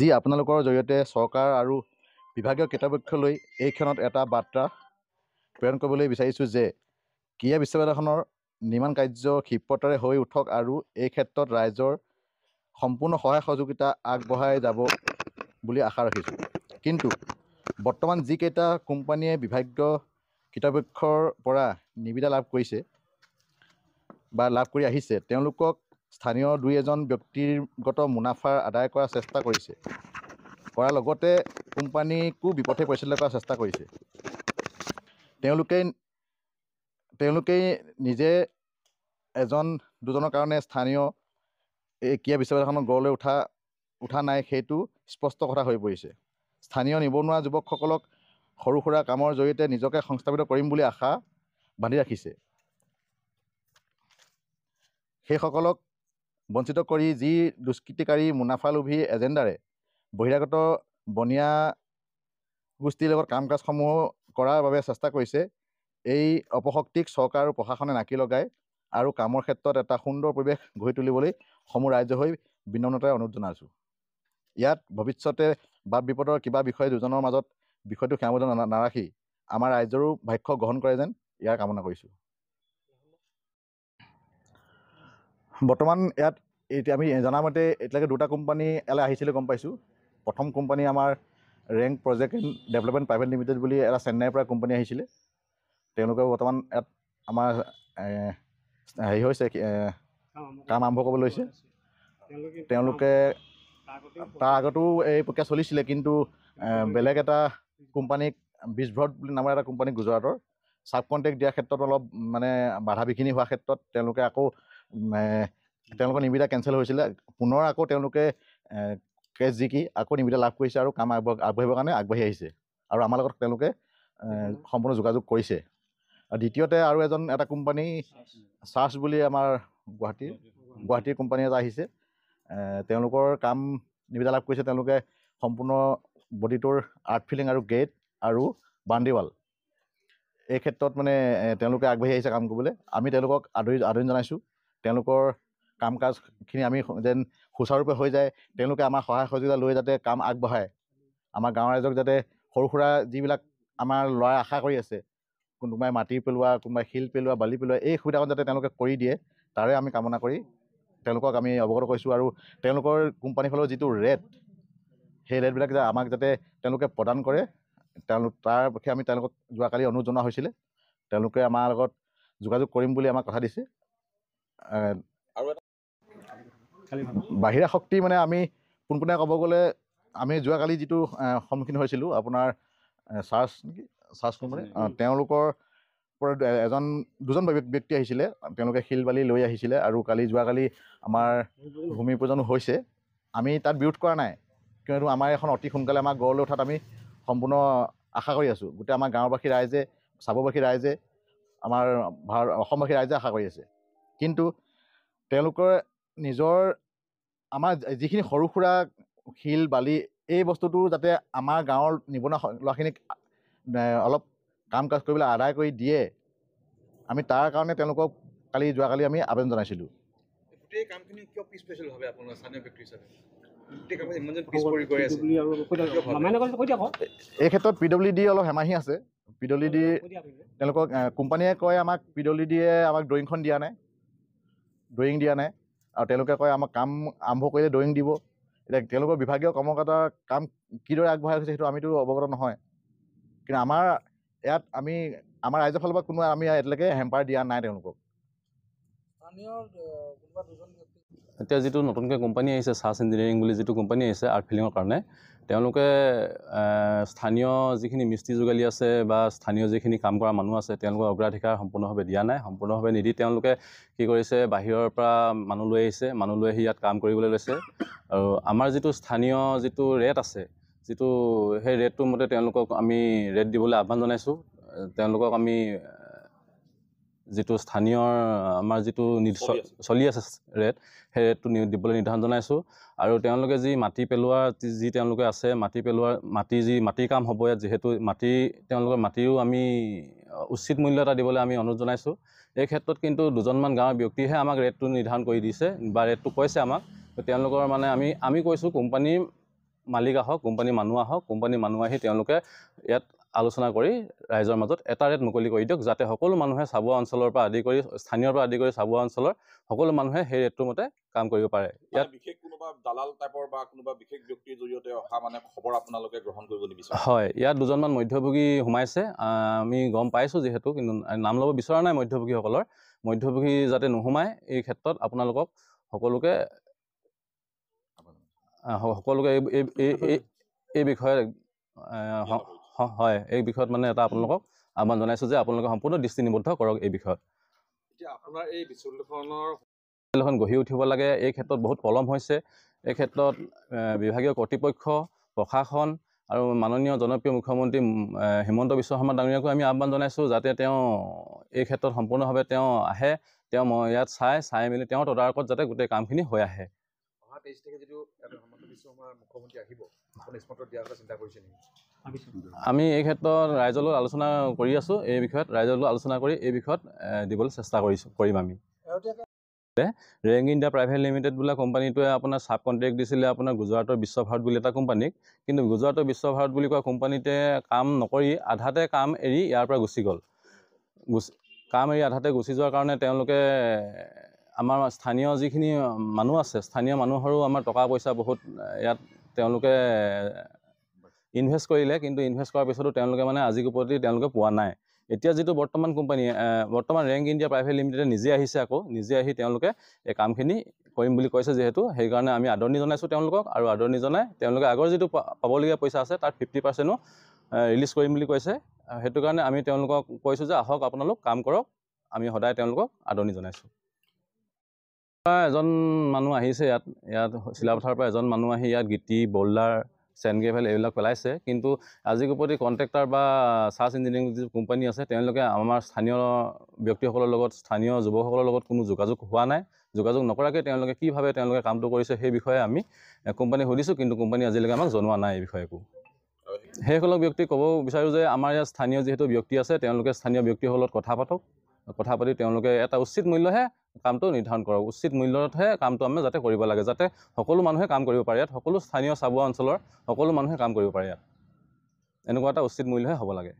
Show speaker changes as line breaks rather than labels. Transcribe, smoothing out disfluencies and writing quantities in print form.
যি আপোনালোকৰ জৰিয়তে চৰকাৰ আৰু বিভাগীয় কৰ্তৃপক্ষলৈ এই ক্ষণত এটা বাৰ্তা প্ৰেৰণ কৰিবলৈ বিচাৰিছোঁ যে ক্ৰীড়া বিশ্ববিদ্যালয়খনৰ নিৰ্মাণ কাৰ্য ক্ষিপ্ৰতাৰে হৈ উঠক আৰু এই ক্ষেত্ৰত ৰাইজৰ সম্পূৰ্ণ সহায় সহযোগিতা আগবঢ়াই যাব বুলি আশা ৰাখিছোঁ। কিন্তু বৰ্তমান যিকেইটা কোম্পানীয়ে বিভাগীয় কৰ্তৃপক্ষৰ পৰা নিবিদা লাভ কৰিছে বা লাভ কৰি আহিছে, তেওঁলোকক স্থানীয় দুই এজন ব্যক্তিগত মুনাফা আদায় কৰাৰ চেষ্টা কৰাৰ লগতে কোম্পানীকো বিপথে পৰিচালিত কৰাৰ চেষ্টা কৰিছে। তেওঁলোকেই নিজে এজন দুজনৰ কাৰণে স্থানীয় এই ক্ৰীড়া বিশ্ববিদ্যালয়খনৰ গঢ়লৈ উঠা নাই, সেইটো স্পষ্ট কথা হৈ পৰিছে। স্থানীয় নিবনুৱা যুৱকসকলক সৰু সুৰা কামৰ জৰিয়তে নিজকে সংস্থাপিত কৰিম বুলি আশা বান্ধি ৰাখিছে। সেইসকলক বঞ্চিত কৰি যি দুষ্কৃতিকাৰী মুনাফালোভী এজেণ্ডাৰে বহিৰাগত বনিয়া গোষ্ঠীৰ লগত কাম কাজসমূহ কৰাৰ বাবে চেষ্টা কৰিছে, এই অপশক্তিক চৰকাৰ আৰু প্ৰশাসনে নাকি লগাই আৰু কামৰ ক্ষেত্ৰত এটা সুন্দৰ পৰিৱেশ গঢ়ি তুলিবলৈ সমূহ ৰাইজৰ হৈ বিনম্ৰতাৰে অনুৰোধ জনাইছোঁ। ইয়াত ভৱিষ্যতে বাদ বিপদৰ কিবা বিষয় দুজনৰ মাজত বিষয়টো সীমাবদ্ধ নাৰাখি আমাৰ ৰাইজৰো ভাষ্য গ্ৰহণ কৰে যেন ইয়াৰ কামনা কৰিছোঁ। বৰ্তমান ইয়াত এতিয়া আমি জনামতে এতিয়ালৈকে দুটা কোম্পানী ইয়ালৈ আহিছিলে গম পাইছোঁ। প্ৰথম কোম্পানী আমাৰ rank project and development private limited বুলি এটা চেন্নাইৰ পৰা কোম্পানী আহিছিলে। তেওঁলোকে বৰ্তমান ইয়াত আমাৰ হেৰি হৈছে, কাম আৰম্ভ কৰিবলৈ লৈছে। তেওঁলোকে তাৰ আগতো এই প্ৰক্ৰিয়া চলিছিলে, কিন্তু বেলেগ এটা কোম্পানীক বিজভ্ৰত বুলি নামৰ এটা কোম্পানী গুজৰাটৰ ছাব কণ্ট্ৰেক্ট দিয়াৰ ক্ষেত্ৰত অলপ মানে বাধা বিঘিনি হোৱাৰ ক্ষেত্ৰত তেওঁলোকৰ নিবিদা কেঞ্চেল হৈছিলে। পুনৰ আকৌ তেওঁলোকে কেছ জিকি আকৌ নিবিদা লাভ কৰিছে আৰু কাম আগবাঢ়িবৰ কাৰণে আগবাঢ়ি আহিছে আৰু আমাৰ লগত তেওঁলোকে সম্পূৰ্ণ যোগাযোগ কৰিছে। আৰু দ্বিতীয়তে আৰু এটা কোম্পানী চাৰ্চ বুলি আমাৰ গুৱাহাটীৰ কোম্পানী এটা আহিছে। তেওঁলোকৰ কাম নিবিদা লাভ কৰিছে। তেওঁলোকে সম্পূৰ্ণ বডিটোৰ আৰ্ট ফিলিং আৰু গেট আৰু বাউণ্ডেৰী ৱাল এই ক্ষেত্ৰত মানে তেওঁলোকে আগবাঢ়ি আহিছে কাম কৰিবলৈ। আমি তেওঁলোকক আদৰণি জনাইছোঁ। তেওঁলোকৰ কাম কাজখিনি আমি যেন সুচাৰুৰূপে হৈ যায়, তেওঁলোকে আমাৰ সহায় সহযোগিতা লৈ যাতে কাম আগবঢ়ায়, আমাৰ গাঁৱৰ ৰাইজক যাতে সৰু সুৰা যিবিলাক আমাৰ ল'ৰাই আশা কৰি আছে, কোনোবাই মাটি পেলোৱা, কোনোবাই শিল পেলোৱা, বালি পেলোৱা, এই সুবিধাকণ যাতে তেওঁলোকে কৰি দিয়ে, তাৰে আমি কামনা কৰি তেওঁলোকক আমি অৱগত কৰিছোঁ। আৰু তেওঁলোকৰ কোম্পানীৰ ফালৰ যিটো ৰেট, সেই ৰেটবিলাক আমাক যাতে তেওঁলোকে প্ৰদান কৰে, তাৰ পক্ষে আমি তেওঁলোকক যোৱাকালি অনুৰোধ জনোৱা হৈছিলে। তেওঁলোকে আমাৰ লগত যোগাযোগ কৰিম বুলি আমাক কথা দিছে। বাহিৰা শক্তি মানে আমি পোনপোনে ক'ব গ'লে আমি যোৱাকালি যিটো সন্মুখীন হৈছিলোঁ, আপোনাৰ চাৰ্চ কোম্পানী, তেওঁলোকৰ পৰা দুজন ব্যক্তি আহিছিলে। তেওঁলোকে শিল বালি লৈ আহিছিলে আৰু যোৱাকালি আমাৰ ভূমি পূজনো হৈছে। আমি তাত বিৰোধ কৰা নাই, কিয়নো আমাৰ এখন অতি সোনকালে আমাৰ গঢ়লৈ উঠাত আমি সম্পূৰ্ণ আশা কৰি আছোঁ। গোটেই আমাৰ গাঁওবাসী ৰাইজে, চাবুৱাবাসী ৰাইজে, আমাৰ অসমবাসী ৰাইজে আশা কৰি আছে। কিন্তু তেওঁলোকৰ আমাৰ যিখিনি সৰু সুৰা শিল বালি, এই বস্তুটো যাতে আমাৰ গাঁৱৰ নিবনুৱা ল'ৰাখিনিক অলপ কাম কাজ কৰিবলৈ আদায় কৰি দিয়ে, আমি তাৰ কাৰণে তেওঁলোকক যোৱাকালি আমি আবেদন জনাইছিলোঁ।
গোটেই কামখিনি কিয় পিছ পেলাইছিল ভাবে আপোনাৰ স্থানীয় ব্যক্তি হিচাপে?
এই ক্ষেত্ৰত PWD অলপ হেমাহি আছে। PWD তেওঁলোকক কোম্পানীয়ে কয় আমাক PWDয়ে আমাক ড্ৰয়িংখন দিয়া নাই আৰু তেওঁলোকে কয় আমাক কাম আৰম্ভ কৰিলে ড্ৰয়িং দিব। এতিয়া তেওঁলোকৰ বিভাগীয় কৰ্মকৰ্তাৰ কাম কিদৰে আগবঢ়াই গৈছে সেইটো আমিতো অৱগত নহয়। কিন্তু আমাৰ ৰাইজৰ ফালৰ পৰা আমি এতিয়ালৈকে হেম্পাৰ দিয়া নাই তেওঁলোকক।
এতিয়া যিটো নতুনকৈ কোম্পানী আহিছে, চাৰ্চ ইঞ্জিনিয়াৰিং বুলি যিটো কোম্পানী আহিছে আৰ্ট ফিলিঙৰ কাৰণে, তেওঁলোকে স্থানীয় যিখিনি মিস্ত্ৰী যোগালী আছে বা স্থানীয় যিখিনি কাম কৰা মানুহ আছে, তেওঁলোকৰ অগ্ৰাধিকাৰ সম্পূৰ্ণভাৱে দিয়া নাই। সম্পূৰ্ণভাৱে নিদি তেওঁলোকে কি কৰিছে, বাহিৰৰ পৰা মানুহ লৈ আহিছে, মানুহ লৈ আহি ইয়াত কাম কৰিবলৈ লৈছে। আৰু আমাৰ যিটো স্থানীয় যিটো ৰেট আছে, সেই ৰেটটোৰ মতে তেওঁলোকক আমি ৰেট দিবলৈ আহ্বান জনাইছোঁ। তেওঁলোকক আমি যিটো স্থানীয় আমাৰ যিটো চলি আছে ৰেট, সেই ৰেটটো দিবলৈ নিৰ্ধাৰণ জনাইছোঁ। আৰু তেওঁলোকে যি মাটি পেলোৱা তেওঁলোকে আছে, মাটিৰ কাম হ'ব ইয়াত, যিহেতু তেওঁলোকৰ মাটিৰো আমি উচিত মূল্য এটা দিবলৈ আমি অনুৰোধ জনাইছোঁ। এই ক্ষেত্ৰত কিন্তু দুজনমান গাঁৱৰ ব্যক্তিহে আমাক ৰেটটো নিৰ্ধাৰণ কৰি দিছে বা ৰেটটো কৈছে আমাক। তেওঁলোকৰ মানে আমি কৈছোঁ কোম্পানীৰ মালিক আহক, কোম্পানীৰ মানুহ আহক, কোম্পানীৰ মানুহ আহি তেওঁলোকে ইয়াত আলোচনা কৰি ৰাইজৰ মাজত এটা ৰেট মুকলি কৰি দিয়ক, যাতে সকলো মানুহে চাবুৱা অঞ্চলৰ পৰা আদি কৰি স্থানীয়ৰ পৰা আদি কৰি চাবুৱা অঞ্চলৰ সকলো মানুহে সেই ৰেটটোৰ মতে কাম কৰিব পাৰে।
ইয়াত বিশেষ কোনোবা দালাল টাইপৰ বা কোনোবা বিশেষ ব্যক্তিৰ জৰিয়তে অহা মানে খবৰ আপোনালোকে গ্ৰহণ কৰিব নিবিচাৰে?
হয়, ইয়াত দুজনমান মধ্যভোগী সোমাইছে, আমি গম পাইছোঁ যিহেতু, কিন্তু নাম ল'ব বিচৰা নাই মধ্যভোগীসকলৰ। মধ্যভোগী যাতে নোসোমায় এই ক্ষেত্ৰত আপোনালোকক সকলোকে এই বিষয়ে হয়, এই বিষয়ত মানে এটা আপোনালোকক আহ্বান জনাইছোঁ যে আপোনালোকে সম্পূৰ্ণ দৃষ্টি নিবদ্ধ কৰক এই বিষয়ত।
এতিয়া আপোনাৰ এই বিশ্ববিদ্যালয়খনৰ
এখন গঢ়ি উঠিব লাগে, এই ক্ষেত্ৰত বহুত পলম হৈছে। এই ক্ষেত্ৰত বিভাগীয় কৰ্তৃপক্ষ, প্ৰশাসন আৰু মাননীয় জনপ্ৰিয় মুখ্যমন্ত্ৰী হিমন্ত বিশ্ব শৰ্মা ডাঙৰীয়াকো আমি আহ্বান জনাইছোঁ, যাতে তেওঁ এই ক্ষেত্ৰত সম্পূৰ্ণভাৱে তেওঁ আহে, তেওঁ ইয়াত চাই মেলি তেওঁৰ তদাৰকত যাতে গোটেই কামখিনি হৈ আহে।
অহা 23 তাৰিখে যিটো হিমন্ত বিশ্ব শৰ্মা মুখ্যমন্ত্ৰী আহিব, আপুনি স্পটত দিয়াৰ কথা চিন্তা কৰিছে নেকি?
আমি এই ক্ষেত্ৰত ৰাইজৰ লগত আলোচনা কৰি আছোঁ, এই বিষয়ত ৰাইজৰ লগত আলোচনা কৰি এই বিষয়ত দিবলৈ চেষ্টা কৰিম আমি। ৰেং ইণ্ডিয়া প্ৰাইভেট লিমিটেড বোলা কোম্পানীটোৱে আপোনাৰ ছাব কণ্ট্ৰেক্ট দিছিলে আপোনাৰ গুজৰাটৰ বিশ্বভাৰত বুলি এটা কোম্পানীক, কিন্তু গুজৰাটৰ বিশ্বভাৰত বুলি কোৱা কোম্পানীতে কাম নকৰি আধাতে কাম এৰি ইয়াৰ পৰা গুচি গ'ল। কাম এৰি আধাতে গুচি যোৱাৰ কাৰণে তেওঁলোকে আমাৰ স্থানীয় যিখিনি মানুহ আছে, স্থানীয় মানুহৰো আমাৰ টকা পইচা বহুত ইয়াত তেওঁলোকে ইনভেষ্ট কৰিলে, কিন্তু ইনভেষ্ট কৰাৰ পিছতো তেওঁলোকে মানে আজি প্ৰতি তেওঁলোকে পোৱা নাই। এতিয়া যিটো বৰ্তমান ৰেংক ইণ্ডিয়া প্ৰাইভেট লিমিটেডে নিজে আহিছে, আকৌ নিজে আহি তেওঁলোকে এই কামখিনি কৰিম বুলি কৈছে, যিহেতু সেইকাৰণে আমি আদৰণি জনাইছোঁ তেওঁলোকক, আৰু আদৰণি জনাই তেওঁলোকে আগৰ যিটো পাবলগীয়া পইচা আছে তাৰ 50% ৰিলিজ কৰিম বুলি কৈছে। সেইটো কাৰণে আমি তেওঁলোকক কৈছোঁ যে আহক আপোনালোক কাম কৰক, আমি সদায় তেওঁলোকক আদৰণি জনাইছোঁ। এজন মানুহ আহিছে ইয়াত চিলাপথাৰৰ পৰা এজন মানুহ আহি ইয়াত গিটি, বল্ডাৰ, চেণ্ড গ্ৰেভেল এইবিলাক পেলাইছে, কিন্তু আজি প্ৰতি কণ্ট্ৰেক্টাৰ বা চাৰ্জ ইঞ্জিনিয়াৰিং যি কোম্পানী আছে তেওঁলোকে আমাৰ স্থানীয় ব্যক্তিসকলৰ লগত, স্থানীয় যুৱকসকলৰ লগত কোনো যোগাযোগ হোৱা নাই। যোগাযোগ নকৰাকৈ তেওঁলোকে কিভাৱে তেওঁলোকে কামটো কৰিছে সেই বিষয়ে আমি কোম্পানীক সুধিছোঁ, কিন্তু কোম্পানী আজিলৈকে আমাক জনোৱা নাই এই বিষয়ে একো। সেইসকলক ব্যক্তি ক'ব বিচাৰোঁ যে আমাৰ ইয়াত স্থানীয় যিহেতু ব্যক্তি আছে, তেওঁলোকে স্থানীয় ব্যক্তিসকলৰ লগত কথা পাতক, কথা পাতি তেওঁলোকে এটা উচিত মূল্যহে কামটো নিৰ্ধাৰণ কৰক, উচিত মূল্যতহে কামটো আমি যাতে কৰিব লাগে, যাতে সকলো মানুহে কাম কৰিব পাৰে। ইয়াত সকলো স্থানীয় চাবুৱা অঞ্চলৰ সকলো মানুহে কাম কৰিব পাৰে, ইয়াত এনেকুৱা এটা উচিত মূল্যহে হ'ব লাগে।